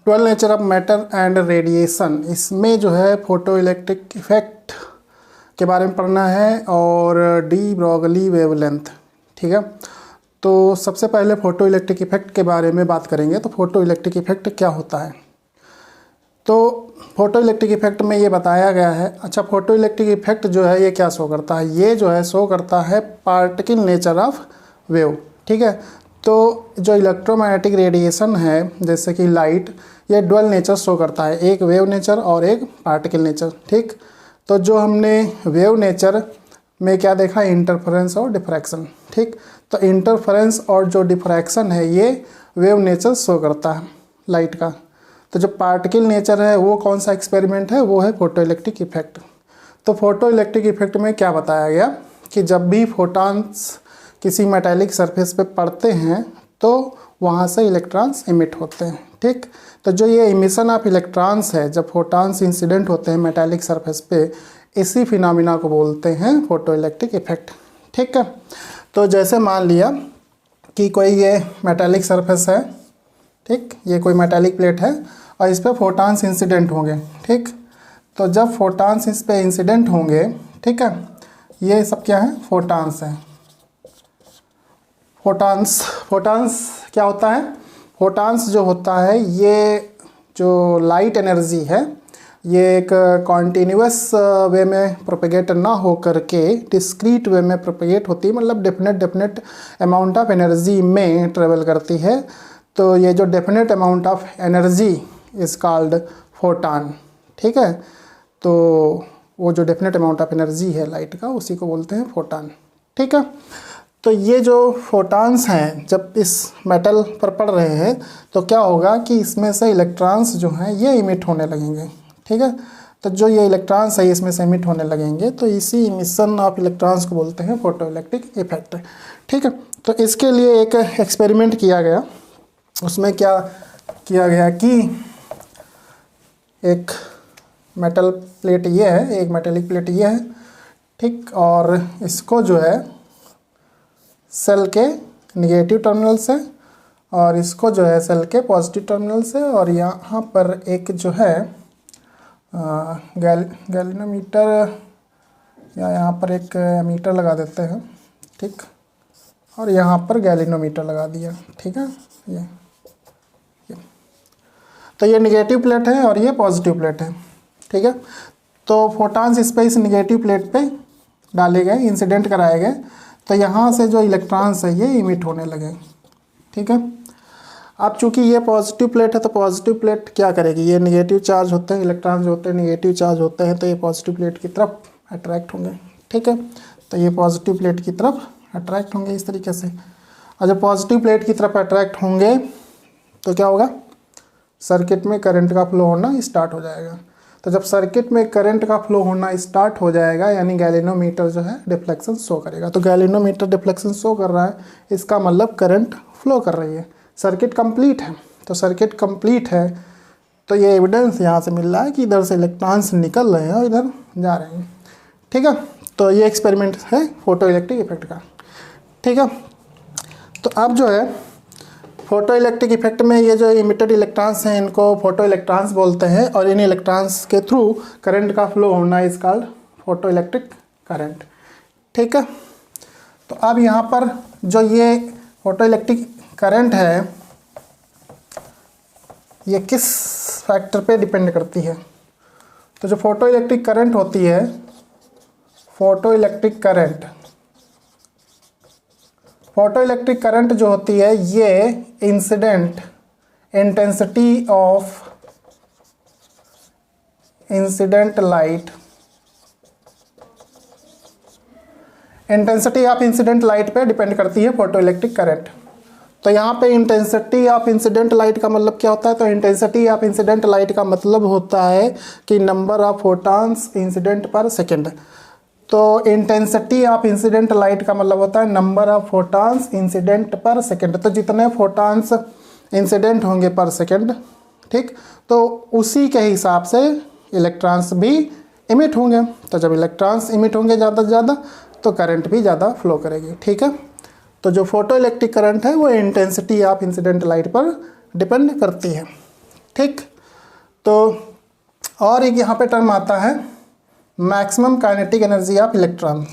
12 nature of matter and radiation, इसमें जो है फोटो इलेक्ट्रिक इफेक्ट के बारे में पढ़ना है और डी ब्रोगली वेवलेंथ। ठीक है, तो सबसे पहले फोटो इलेक्ट्रिक इफेक्ट के बारे में बात करेंगे। तो फोटो इलेक्ट्रिक इफेक्ट क्या होता है, तो फोटो इलेक्ट्रिक इफेक्ट में ये बताया गया है। अच्छा, फोटो इलेक्ट्रिक इफेक्ट जो है ये क्या शो करता है, ये जो है शो करता है पार्टिकल नेचर ऑफ वेव। ठीक है, तो जो इलेक्ट्रोमैग्नेटिक रेडिएशन है जैसे कि लाइट, ये डुअल नेचर शो करता है, एक वेव नेचर और एक पार्टिकल नेचर। ठीक, तो जो हमने वेव नेचर में क्या देखा, इंटरफेरेंस और डिफ्रैक्शन। ठीक, तो इंटरफेरेंस और जो डिफ्रैक्शन है ये वेव नेचर शो करता है लाइट का। तो जो पार्टिकल नेचर है वो कौन सा एक्सपेरिमेंट है, वो है फोटो इलेक्ट्रिक इफेक्ट। तो फोटो इलेक्ट्रिक इफेक्ट में क्या बताया गया कि जब भी फोटॉन्स किसी मेटालिक सरफेस पे पड़ते हैं तो वहाँ से इलेक्ट्रॉन्स इमिट होते हैं। ठीक, तो जो ये इमिशन ऑफ इलेक्ट्रॉन्स है, जब फोटॉन्स इंसिडेंट होते हैं मेटालिक सरफेस पे, इसी फिनोमिना को बोलते हैं फोटो इलेक्ट्रिक इफेक्ट। ठीक है, तो जैसे मान लिया कि कोई ये मेटालिक सरफेस है, ठीक, ये कोई मेटालिक प्लेट है और इस पर फोटॉन्स इंसिडेंट होंगे। ठीक, तो जब फोटॉन्स इस पर इंसिडेंट होंगे, ठीक है, ये सब क्या है, फोटॉन्स हैं। फोटॉन्स क्या होता है, फोटॉन्स जो होता है ये जो लाइट एनर्जी है ये एक कॉन्टीन्यूअस वे में प्रोपेगेट ना हो करके डिस्क्रीट वे में प्रोपेगेट होती है, मतलब डेफिनेट अमाउंट ऑफ एनर्जी में ट्रेवल करती है। तो ये जो definite amount of energy is called photon. ठीक है, तो वो जो डेफिनेट अमाउंट ऑफ एनर्जी है लाइट का, उसी को बोलते हैं फोटॉन। ठीक है, तो ये जो फोटॉन्स हैं जब इस मेटल पर पड़ रहे हैं तो क्या होगा कि इसमें से इलेक्ट्रॉन्स जो हैं ये इमिट होने लगेंगे। ठीक है, तो जो ये इलेक्ट्रॉन्स है इसमें से इमिट होने लगेंगे, तो इसी इमिशन ऑफ इलेक्ट्रॉन्स को बोलते हैं फोटो इलेक्ट्रिक इफेक्ट। ठीक है, तो इसके लिए एक एक्सपेरिमेंट किया गया। उसमें क्या किया गया कि एक मेटल प्लेट ये है, एक मेटेलिक प्लेट ये है, ठीक, और इसको जो है सेल के निगेटिव टर्मिनल से और इसको जो है सेल के पॉजिटिव टर्मिनल से, और यहाँ पर एक जो है गैल्वेनोमीटर या यहाँ पर एक मीटर लगा देते हैं। ठीक, और यहाँ पर गैल्वेनोमीटर लगा दिया। ठीक है, ये तो ये निगेटिव प्लेट है और ये पॉजिटिव प्लेट है। ठीक है, तो फोटॉन्स इस पे इस निगेटिव प्लेट पे डाले गए, इंसिडेंट कराए गए, तो यहाँ से जो इलेक्ट्रॉन्स है ये इमिट होने लगे। ठीक है, अब चूंकि ये पॉजिटिव प्लेट है तो पॉजिटिव प्लेट क्या करेगी, ये निगेटिव चार्ज होते हैं, इलेक्ट्रॉन्स जो होते हैं निगेटिव चार्ज होते हैं, तो ये पॉजिटिव प्लेट की तरफ अट्रैक्ट होंगे। ठीक है, तो ये पॉजिटिव प्लेट की तरफ अट्रैक्ट होंगे इस तरीके से, और जब पॉजिटिव प्लेट की तरफ अट्रैक्ट होंगे तो क्या होगा, सर्किट में करंट का फ्लो होना स्टार्ट हो जाएगा। तो जब सर्किट में करंट का फ्लो होना स्टार्ट हो जाएगा यानी गैल्वेनोमीटर जो है डिफ्लेक्शन शो करेगा। तो गैल्वेनोमीटर डिफ्लेक्शन शो कर रहा है, इसका मतलब करंट फ्लो कर रही है, सर्किट कंप्लीट है। तो सर्किट कंप्लीट है तो ये एविडेंस यहाँ से मिल रहा है कि इधर से इलेक्ट्रॉन्स निकल रहे हैं और इधर जा रहे हैं। ठीक है, तो ये एक्सपेरिमेंट है फोटो इलेक्ट्रिक इफेक्ट का। ठीक है, तो अब जो है फोटो इलेक्ट्रिक इफेक्ट में ये जो इमिटेड इलेक्ट्रॉन्स हैं इनको फोटो इलेक्ट्रॉन्स बोलते हैं, और इन इलेक्ट्रॉन्स के थ्रू करंट का फ्लो होना is called photo electric current. ठीक है, तो अब यहाँ पर जो ये फोटो इलेक्ट्रिक करंट है ये किस फैक्टर पे डिपेंड करती है, तो जो फोटो इलेक्ट्रिक करंट होती है, फोटो इलेक्ट्रिक करंट जो होती है ये incident intensity of incident light पे डिपेंड करती है फोटो इलेक्ट्रिक करंट। तो यहाँ पे इंटेंसिटी ऑफ इंसिडेंट लाइट का मतलब क्या होता है, तो इंटेंसिटी ऑफ इंसिडेंट लाइट का मतलब होता है कि नंबर ऑफ फोटॉन्स इंसिडेंट पर सेकेंड। तो इंटेंसिटी ऑफ इंसिडेंट लाइट का मतलब होता है नंबर ऑफ फोटॉन्स इंसिडेंट पर सेकेंड। तो जितने फोटॉन्स इंसिडेंट होंगे पर सेकेंड, ठीक, तो उसी के हिसाब से इलेक्ट्रॉन्स भी इमिट होंगे। तो जब इलेक्ट्रॉन्स इमिट होंगे ज़्यादा से ज़्यादा तो करंट भी ज़्यादा फ्लो करेगी। ठीक है, तो जो फोटो इलेक्ट्रिक करंट है वो इंटेंसिटी ऑफ इंसिडेंट लाइट पर डिपेंड करती है। ठीक। तो और एक यहाँ पे टर्म आता है maximum kinetic energy of electron,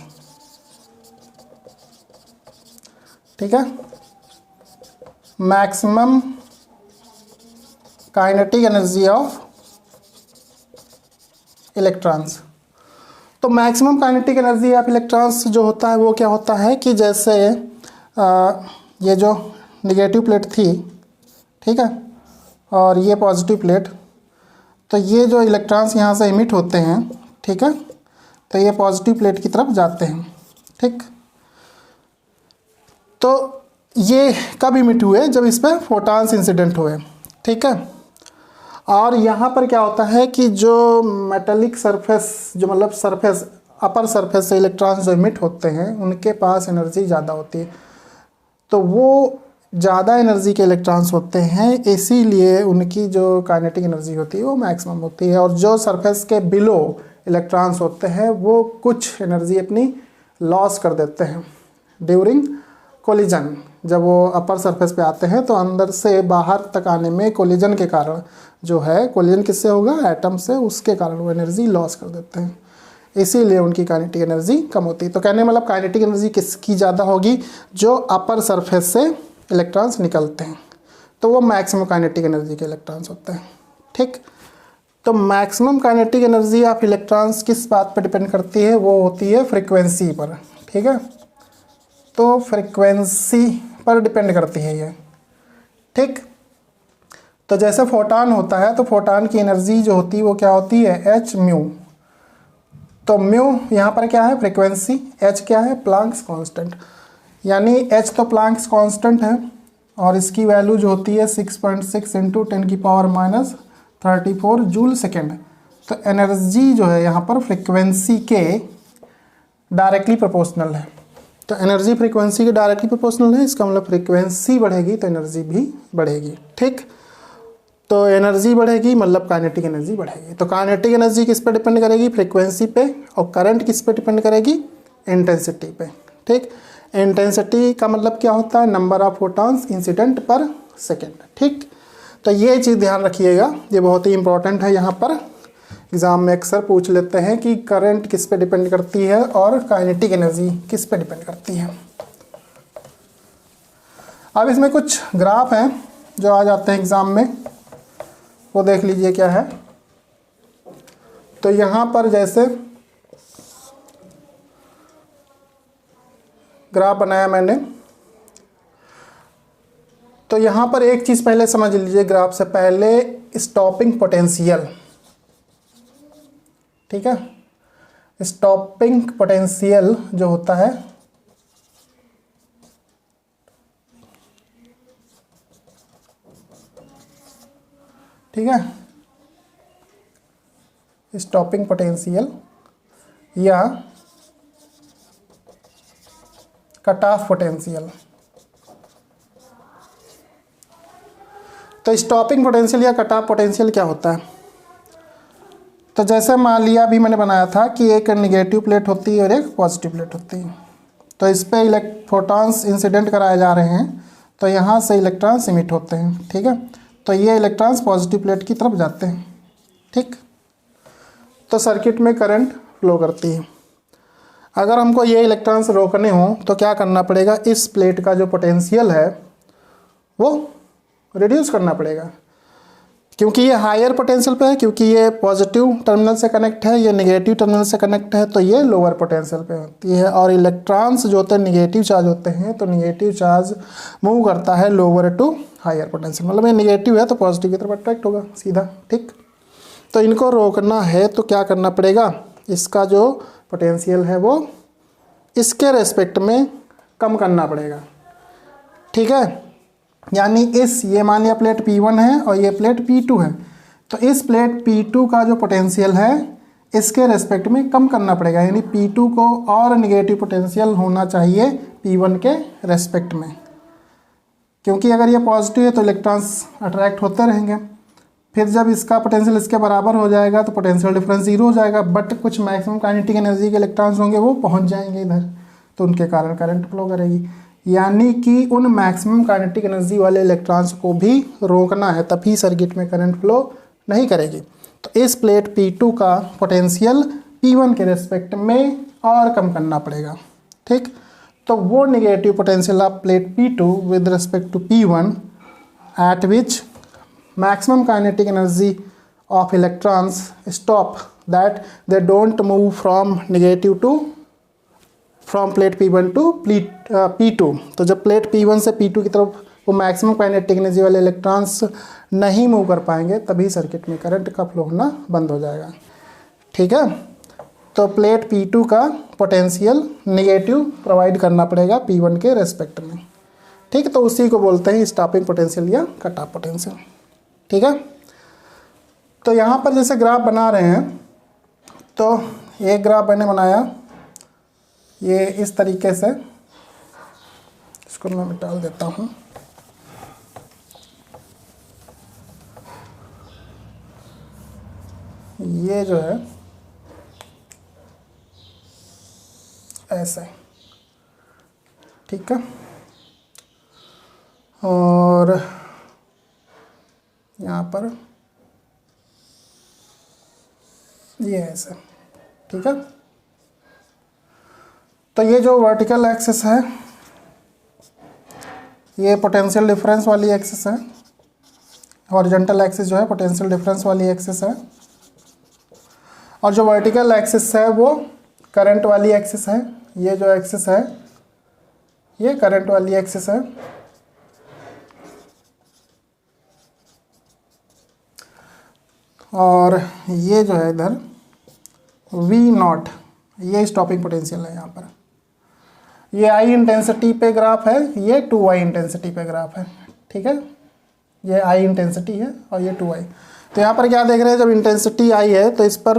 ठीक है, maximum kinetic energy of electrons. तो maximum kinetic energy of electrons जो होता है वो क्या होता है कि जैसे ये जो निगेटिव प्लेट थी, ठीक है, और ये पॉजिटिव प्लेट, तो ये जो इलेक्ट्रॉन्स यहाँ से इमिट होते हैं, ठीक है, तो ये पॉजिटिव प्लेट की तरफ जाते हैं, ठीक। तो ये कब इमिट हुए? जब इस पर फोटॉन्स इंसिडेंट हुए, ठीक है। और यहाँ पर क्या होता है कि जो मेटेलिक सरफेस, जो मतलब सरफेस, अपर सरफेस से इलेक्ट्रॉन्स जो इमिट होते हैं उनके पास एनर्जी ज़्यादा होती है, तो वो ज़्यादा एनर्जी के इलेक्ट्रॉन्स होते हैं, इसीलिए उनकी जो काइनेटिक एनर्जी होती है वो मैक्सिमम होती है। और जो सरफेस के बिलो इलेक्ट्रॉन्स होते हैं वो कुछ एनर्जी अपनी लॉस कर देते हैं ड्यूरिंग कोलिजन। जब वो अपर सरफेस पे आते हैं तो अंदर से बाहर तक आने में कोलिजन के कारण जो है, कोलिजन किससे होगा? एटम से, उसके कारण वो एनर्जी लॉस कर देते हैं, इसीलिए उनकी काइनेटिक एनर्जी कम होती है। तो कहने मतलब काइनेटिक एनर्जी किसकी ज़्यादा होगी? जो अपर सरफेस से इलेक्ट्रॉन्स निकलते हैं, तो वो मैक्सिमम काइनेटिक एनर्जी के इलेक्ट्रॉन्स होते हैं, ठीक। तो maximum kinetic energy of electrons किस बात पर डिपेंड करती है? वो होती है फ्रीक्वेंसी पर, ठीक है। तो फ्रीक्वेंसी पर डिपेंड करती है ये, ठीक। तो जैसे फोटॉन होता है, तो फोटॉन की एनर्जी जो होती है वो क्या होती है? H mu. तो म्यू यहाँ पर क्या है? फ्रीक्वेंसी। एच क्या है? Planck's constant. यानी एच तो प्लांक्स कांस्टेंट है और इसकी वैल्यू जो होती है 6.6 इंटू 10⁻34 जूल सेकेंड। तो एनर्जी जो है यहाँ पर फ्रीक्वेंसी के डायरेक्टली प्रोपोर्शनल है। तो एनर्जी फ्रीक्वेंसी के डायरेक्टली प्रोपोर्शनल है, इसका मतलब फ्रीक्वेंसी बढ़ेगी तो एनर्जी भी बढ़ेगी, ठीक। तो एनर्जी बढ़ेगी मतलब काइनेटिक एनर्जी बढ़ेगी। तो काइनेटिक एनर्जी किस पे डिपेंड करेगी? फ्रीक्वेंसी पे। और करंट किस पे डिपेंड करेगी? इंटेंसिटी पे, ठीक। इंटेंसिटी का मतलब क्या होता है? नंबर ऑफ फोटॉन्स इंसिडेंट पर सेकेंड, ठीक। तो ये चीज़ ध्यान रखिएगा, ये बहुत ही इंपॉर्टेंट है। यहाँ पर एग्ज़ाम में अक्सर पूछ लेते हैं कि करंट किस पे डिपेंड करती है और काइनेटिक एनर्जी किस पे डिपेंड करती है। अब इसमें कुछ ग्राफ हैं जो आ जाते हैं एग्ज़ाम में, वो देख लीजिए क्या है। तो यहाँ पर जैसे ग्राफ बनाया मैंने, तो यहाँ पर एक चीज़ पहले समझ लीजिए ग्राफ से पहले, स्टॉपिंग पोटेंशियल, ठीक है। स्टॉपिंग पोटेंशियल जो होता है, ठीक है, स्टॉपिंग पोटेंशियल या कट ऑफ पोटेंशियल। तो स्टॉपिंग पोटेंशियल या कट ऑफ पोटेंशियल क्या होता है? तो जैसे मान लिया अभी मैंने बनाया था कि एक नेगेटिव प्लेट होती है और एक पॉजिटिव प्लेट होती है, तो इस पर फोटॉन्स इंसिडेंट कराए जा रहे हैं, तो यहाँ से इलेक्ट्रॉन्स इमिट होते हैं, ठीक है। तो ये इलेक्ट्रॉन्स पॉजिटिव प्लेट की तरफ जाते हैं, ठीक। तो सर्किट में करंट फ्लो करती है। अगर हमको ये इलेक्ट्रॉन्स रोकने हों तो क्या करना पड़ेगा? इस प्लेट का जो पोटेंशियल है वो रिड्यूस करना पड़ेगा, क्योंकि ये हायर पोटेंशियल पे है, क्योंकि ये पॉजिटिव टर्मिनल से कनेक्ट है, ये नेगेटिव टर्मिनल से कनेक्ट है, तो ये लोअर पोटेंशियल पे होती है। और इलेक्ट्रॉन्स जो होते हैं निगेटिव चार्ज होते हैं, तो निगेटिव चार्ज मूव करता है लोअर टू हायर पोटेंशियल, मतलब ये निगेटिव है तो पॉजिटिव की तरफ अट्रैक्ट होगा सीधा, ठीक। तो इनको रोकना है तो क्या करना पड़ेगा? इसका जो पोटेंशियल है वो इसके रेस्पेक्ट में कम करना पड़ेगा, ठीक है। यानी ये मान लिया प्लेट P1 है और ये प्लेट P2 है, तो इस प्लेट P2 का जो पोटेंशियल है इसके रेस्पेक्ट में कम करना पड़ेगा, यानी P2 को और निगेटिव पोटेंशियल होना चाहिए P1 के रेस्पेक्ट में, क्योंकि अगर ये पॉजिटिव है तो इलेक्ट्रॉन्स अट्रैक्ट होते रहेंगे। फिर जब इसका पोटेंशियल इसके बराबर हो जाएगा तो पोटेंशियल डिफरेंस जीरो हो जाएगा, बट कुछ मैक्सिमम काइनेटिक एनर्जी के इलेक्ट्रॉन्स होंगे वो पहुंच जाएंगे इधर, तो उनके कारण करंट फ्लो करेगी। यानी कि उन मैक्सिमम काइनेटिक एनर्जी वाले इलेक्ट्रॉन्स को भी रोकना है, तभी सर्किट में करंट फ्लो नहीं करेगी। तो इस प्लेट P2 का पोटेंशियल P1 के रेस्पेक्ट में और कम करना पड़ेगा, ठीक। तो वो negative potential of plate P2 with respect to P1 at which maximum kinetic energy of electrons stop that they don't move from negative to from plate P1 to plate P2। तो जब plate P1 से P2 की तरफ वो maximum kinetic energy वाले electrons नहीं move कर पाएंगे, तभी सर्किट में करंट का फ्लो होना बंद हो जाएगा, ठीक है। तो प्लेट P2 का पोटेंशियल नेगेटिव प्रोवाइड करना पड़ेगा P1 के रेस्पेक्ट में, ठीक। तो उसी को बोलते हैं स्टॉपिंग पोटेंशियल या कट ऑफ पोटेंशियल, ठीक है। तो यहाँ पर जैसे ग्राफ बना रहे हैं, तो एक ग्राफ मैंने बनाया ये इस तरीके से, इसको मैं मिटा देता हूँ। ये जो है ऐसे, ठीक है, और यहाँ पर ये ऐसे, ठीक है। तो ये जो वर्टिकल एक्सिस है ये पोटेंशियल डिफरेंस वाली एक्सिस है, हॉरिजॉन्टल एक्सिस जो है पोटेंशियल डिफरेंस वाली एक्सिस है, और जो वर्टिकल एक्सिस है वो करंट वाली एक्सिस है। ये जो एक्सिस है ये करंट वाली एक्सिस है, और ये जो है इधर V0 ये स्टॉपिंग पोटेंशियल है। यहाँ पर ये I इंटेंसिटी पे ग्राफ है, ये 2I इंटेंसिटी पे ग्राफ है, ठीक है। ये I इंटेंसिटी है और ये 2I। तो यहाँ पर क्या देख रहे हैं, जब इंटेंसिटी I है तो इस पर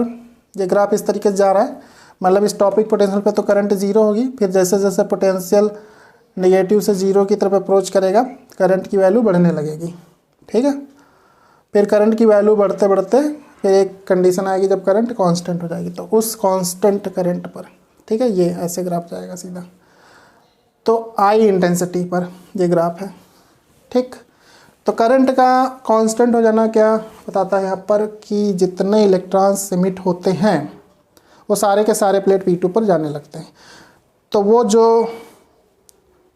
ये ग्राफ इस तरीके से जा रहा है, मतलब स्टॉपिंग पोटेंशियल पे तो करंट ज़ीरो होगी। फिर जैसे जैसे पोटेंशियल नेगेटिव से ज़ीरो की तरफ अप्रोच करेगा करंट की वैल्यू बढ़ने लगेगी, ठीक है। फिर करंट की वैल्यू बढ़ते बढ़ते फिर एक कंडीशन आएगी जब करंट कांस्टेंट हो जाएगी, तो उस कांस्टेंट करंट पर, ठीक है, ये ऐसे ग्राफ जाएगा सीधा। तो I इंटेंसिटी पर ये ग्राफ है, ठीक। तो करंट का कांस्टेंट हो जाना क्या बताता है यहाँ पर कि जितने इलेक्ट्रॉन्स एमिट होते हैं वो सारे के सारे प्लेट P2 पर जाने लगते हैं। तो वो जो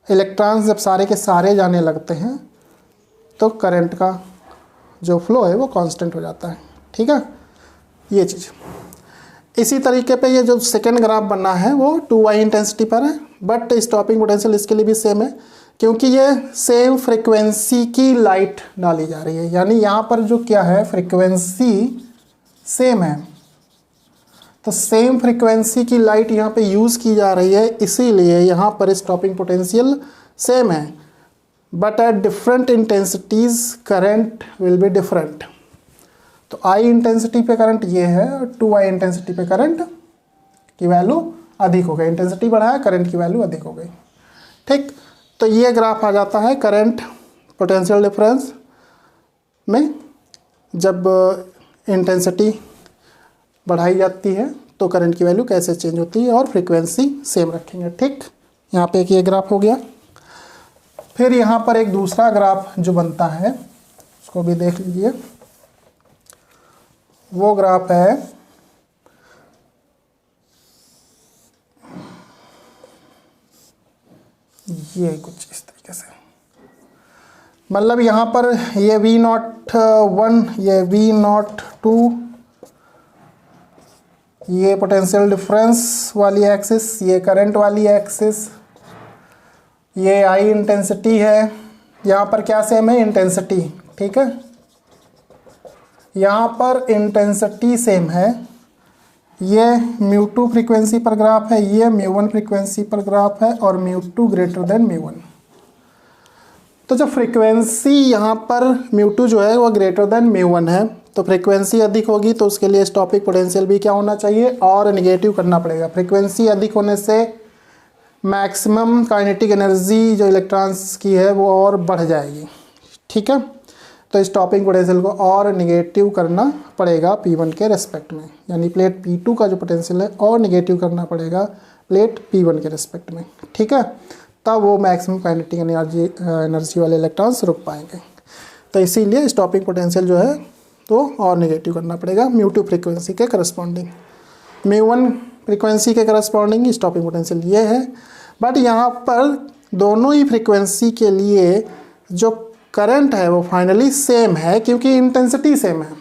इलेक्ट्रॉन्स जब सारे के सारे जाने लगते हैं तो करंट का जो फ्लो है वो कांस्टेंट हो जाता है, ठीक है, ये चीज़। इसी तरीके पे ये जो सेकेंड ग्राफ बनना है वो 2I इंटेंसिटी पर है, बट स्टॉपिंग पोटेंशियल इसके लिए भी सेम है, क्योंकि ये सेम फ्रीक्वेंसी की लाइट डाली जा रही है। यानी यहाँ पर जो क्या है, फ्रीक्वेंसी सेम है, तो सेम फ्रीक्वेंसी की लाइट यहाँ पे यूज़ की जा रही है, इसीलिए यहाँ पर स्टॉपिंग पोटेंशियल सेम है, but at different intensities current will be different. तो I इंटेंसिटी पे करंट ये है और 2I इंटेंसिटी पे करंट की वैल्यू अधिक हो गई, इंटेंसिटी बढ़ाया करंट की वैल्यू अधिक हो गई, ठीक। तो ये ग्राफ आ जाता है करंट पोटेंशियल डिफरेंस में। जब इंटेंसिटी बढ़ाई जाती है तो करंट की वैल्यू कैसे चेंज होती है, और फ्रीक्वेंसी सेम रखेंगे, ठीक। यहाँ पे एक ये ग्राफ हो गया। फिर यहाँ पर एक दूसरा ग्राफ जो बनता है उसको भी देख लीजिए। वो ग्राफ है ये कुछ इस तरीके से, मतलब यहाँ पर ये V01 ये V02 ये पोटेंशियल डिफरेंस वाली एक्सिस, ये करंट वाली एक्सिस, ये I इंटेंसिटी है। यहाँ पर क्या सेम है, इंटेंसिटी, ठीक है। यहाँ पर इंटेंसिटी सेम है, ये μ2 फ्रीक्वेंसी पर ग्राफ है, ये μ1 फ्रीक्वेंसी पर ग्राफ है, और μ2 ग्रेटर देन μ1। तो जब फ्रीक्वेंसी यहाँ पर μ2 जो है वो ग्रेटर देन μ1 है, तो फ्रीक्वेंसी अधिक होगी, तो उसके लिए स्टॉपिंग पोटेंशियल भी क्या होना चाहिए, और नेगेटिव करना पड़ेगा। फ्रीक्वेंसी अधिक होने से मैक्सिमम काइनेटिक एनर्जी जो इलेक्ट्रॉन्स की है वो और बढ़ जाएगी, ठीक है। तो स्टॉपिंग पोटेंशियल को और नेगेटिव करना पड़ेगा P1 के रेस्पेक्ट में, यानी प्लेट P2 का जो पोटेंशियल है और नेगेटिव करना पड़ेगा प्लेट P1 के रेस्पेक्ट में, ठीक है। तब वो मैक्सिमम काइनेटिक एनर्जी वाले इलेक्ट्रॉन्स रुक पाएंगे। तो इसीलिए स्टॉपिंग पोटेंशियल जो है तो और नेगेटिव करना पड़ेगा म्यू2 फ्रीक्वेंसी के करस्पॉन्डिंग। म्यू1 फ्रीक्वेंसी के करस्पॉन्डिंग स्टॉपिंग पोटेंशियल ये है। बट यहाँ पर दोनों ही फ्रीक्वेंसी के लिए जो करंट है वो फाइनली सेम है, क्योंकि इंटेंसिटी सेम है।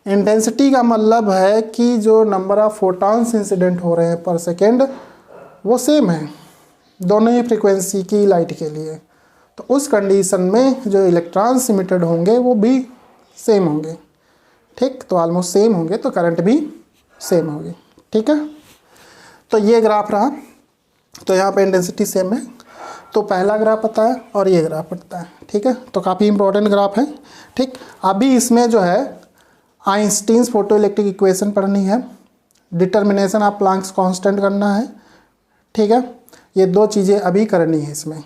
इंटेंसिटी का मतलब है कि जो नंबर ऑफ फोटॉन्स इंसिडेंट हो रहे हैं पर सेकेंड वो सेम है दोनों ही फ्रीक्वेंसी की लाइट के लिए। तो उस कंडीशन में जो इलेक्ट्रॉन्स इमिटेड होंगे वो भी सेम होंगे। ठीक, तो ऑलमोस्ट सेम होंगे तो करंट भी सेम होगी। ठीक है, तो ये ग्राफ रहा। तो यहाँ पे इंटेंसिटी सेम है, तो पहला ग्राफ पता है और ये ग्राफ पता है। ठीक है, तो काफ़ी इंपॉर्टेंट ग्राफ है। ठीक, अभी इसमें जो है आइंस्टीन्स फोटो इलेक्ट्रिक इक्वेशन पढ़नी है, डिटर्मिनेशन ऑफ प्लैंक्स कांस्टेंट करना है। ठीक है, ये दो चीज़ें अभी करनी है इसमें।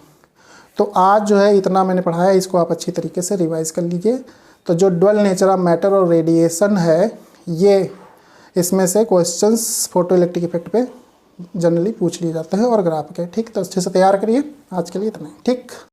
तो आज जो है इतना मैंने पढ़ाया, इसको आप अच्छी तरीके से रिवाइज कर लीजिए। तो जो ड्वेल नेचर ऑफ मैटर और रेडिएशन है, ये इसमें से क्वेश्चंस फोटो इलेक्ट्रिक इफेक्ट पे जनरली पूछ लिए जाते हैं और ग्राफ के। ठीक, तो अच्छे से तैयार करिए। आज के लिए इतना ही। ठीक।